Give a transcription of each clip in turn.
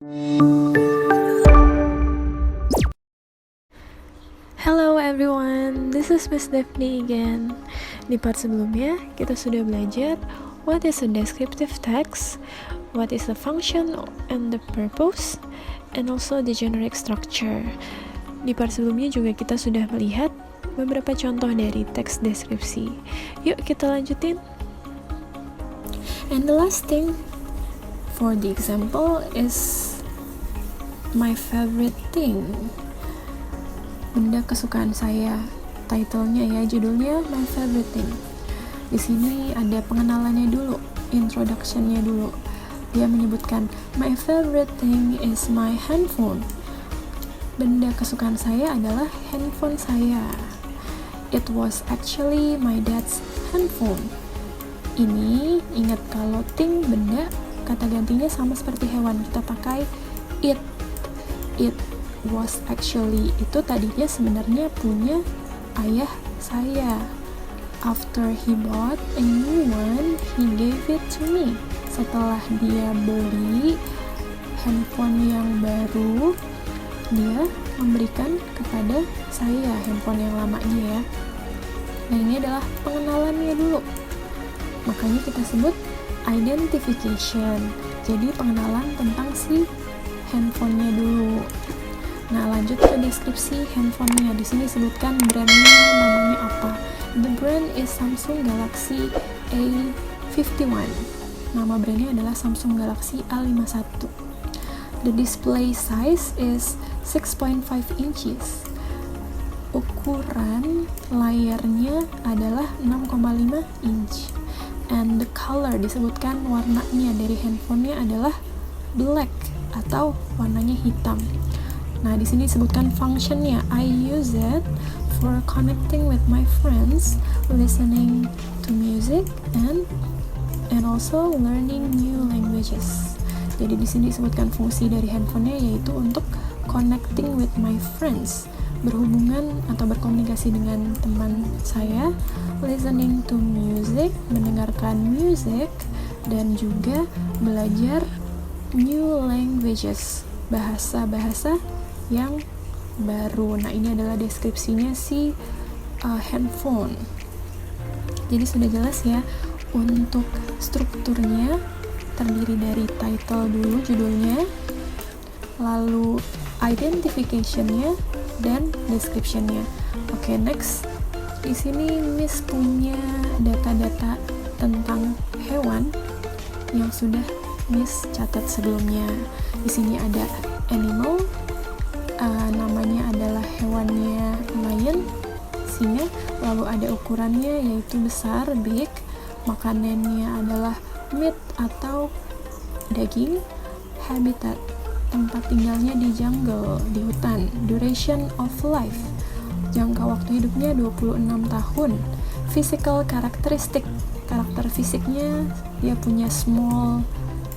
Hello everyone, this is Miss Daphne again. Di part sebelumnya, kita sudah belajar what is a descriptive text, what is the function and the purpose, and also the generic structure. Di part sebelumnya juga kita sudah melihat beberapa contoh dari teks deskripsi. Yuk kita lanjutin. And the last thing for the example is my favorite thing. Benda kesukaan saya. Title-nya ya, judulnya My Favorite Thing. Di sini ada pengenalannya dulu, introduction-nya dulu. Dia menyebutkan, my favorite thing is my handphone. Benda kesukaan saya adalah handphone saya. It was actually my dad's handphone. Ini, ingat kalau thing, benda, kata gantinya sama seperti hewan. Kita pakai it. It was actually, itu tadinya sebenarnya punya ayah saya. After he bought a new one, he gave it to me. Setelah dia beli handphone yang baru, dia memberikan kepada saya handphone yang lamanya ya. Nah, ini adalah pengenalannya dulu. Makanya kita sebut identification. Jadi pengenalan tentang si handphonenya dulu. Nah, lanjut ke deskripsi handphonenya. Di sini sebutkan brandnya, namanya apa. The brand is Samsung Galaxy A51. Nama brandnya adalah Samsung Galaxy A51. The display size is 6.5 inches. Ukuran layarnya adalah 6,5 inch. And the color, disebutkan warnanya dari handphonenya adalah black atau warnanya hitam. Nah, di sini disebutkan functionnya. I use it for connecting with my friends, listening to music, and also learning new languages. Jadi di sini disebutkan fungsi dari handphonenya yaitu untuk connecting with my friends, berhubungan atau berkomunikasi dengan teman saya, listening to music, mendengarkan music, dan juga belajar new languages, bahasa-bahasa yang baru. Nah, ini adalah deskripsinya si handphone. Jadi sudah jelas ya, untuk strukturnya terdiri dari title dulu, judulnya, lalu identification-nya, dan description-nya. Oke, next. Di sini Miss punya data-data tentang hewan yang sudah Miss catat sebelumnya. Di sini ada animal, namanya adalah hewannya lion, singa, lalu ada ukurannya yaitu besar, big, makanannya adalah meat atau daging, habitat, tempat tinggalnya di jungle, di hutan, duration of life, jangka waktu hidupnya 26 tahun, physical characteristic, karakter fisiknya dia punya small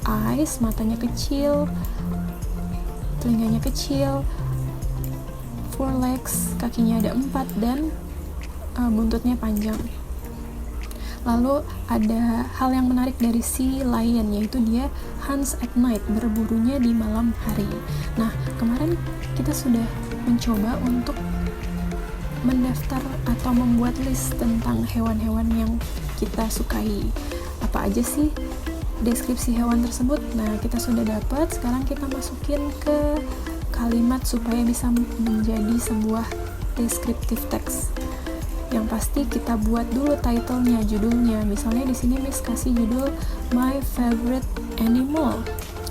eyes, matanya kecil, telinganya kecil, 4 legs, kakinya ada 4, dan buntutnya panjang. Lalu ada hal yang menarik dari si lion, yaitu dia hunts at night, berburunya di malam hari. Nah, kemarin kita sudah mencoba untuk mendaftar atau membuat list tentang hewan-hewan yang kita sukai. Apa aja sih deskripsi hewan tersebut? Nah, kita sudah dapat. Sekarang kita masukin ke kalimat supaya bisa menjadi sebuah descriptive text. Yang pasti kita buat dulu title-nya, judulnya. Misalnya di sini Miss kasih judul My Favorite Animal,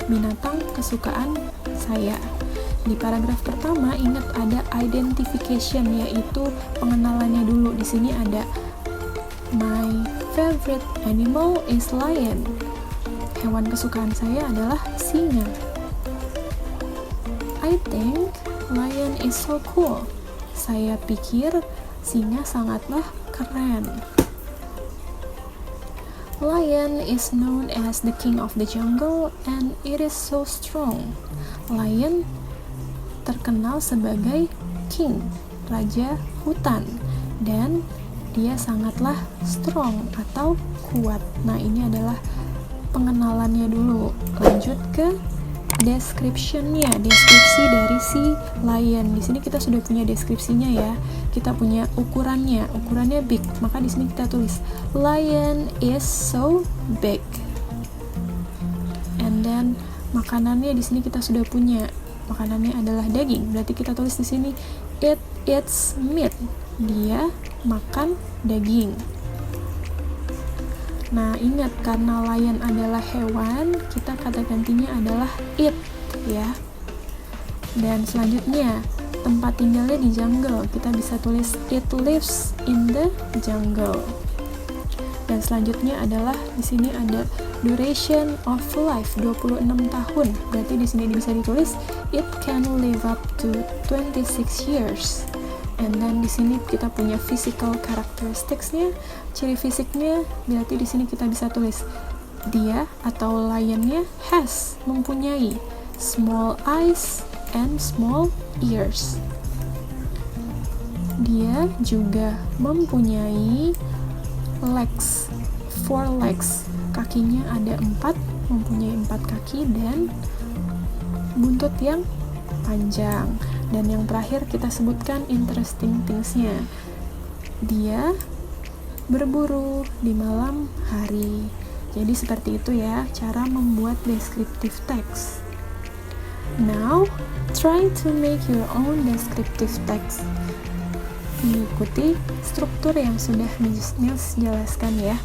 binatang kesukaan saya. Di paragraf pertama ingat ada identification, yaitu pengenalannya dulu. Di sini ada My favorite animal is lion. Hewan kesukaan saya adalah singa. I think lion is so cool. Saya pikir singa sangatlah keren. Lion is known as the king of the jungle and it is so strong. Lion terkenal sebagai king, raja hutan, dan dia sangatlah strong atau kuat. Nah, ini adalah pengenalannya dulu. Lanjut ke description-nya, deskripsi dari si lion. Di sini kita sudah punya deskripsinya ya. Kita punya ukurannya big. Maka di sini kita tulis lion is so big. And then makanannya di sini kita sudah punya. Makanannya adalah daging. Berarti kita tulis di sini it eats meat. Dia makan daging. Nah, ingat karena lion adalah hewan, kita kata gantinya adalah it ya. Dan selanjutnya, tempat tinggalnya di jungle. Kita bisa tulis it lives in the jungle. Dan selanjutnya adalah di sini ada duration of life 26 tahun. Berarti di sini bisa ditulis it can live up to 26 years. And then di sini kita punya physical characteristics-nya, ciri fisiknya. Berarti di sini kita bisa tulis dia atau lionnya has, mempunyai small eyes and small ears. Dia juga mempunyai legs, 4 legs. Kakinya ada 4, mempunyai 4 kaki dan buntut yang panjang. Dan yang terakhir kita sebutkan interesting things-nya. Dia berburu di malam hari. Jadi seperti itu ya cara membuat descriptive text. Now, try to make your own descriptive text. Mengikuti struktur yang sudah Nils jelaskan ya.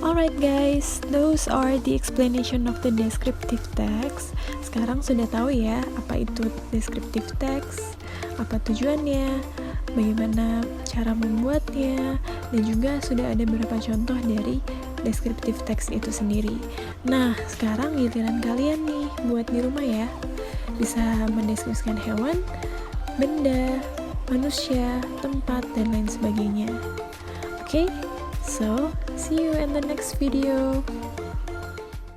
Alright guys, those are the explanation of the descriptive text. Sekarang sudah tahu ya apa itu descriptive text, apa tujuannya, bagaimana cara membuatnya, dan juga sudah ada beberapa contoh dari descriptive text itu sendiri. Nah, sekarang giliran kalian nih buat di rumah ya. Bisa mendeskripsikan hewan, benda, manusia, tempat, dan lain sebagainya. Oke? So, see you in the next video.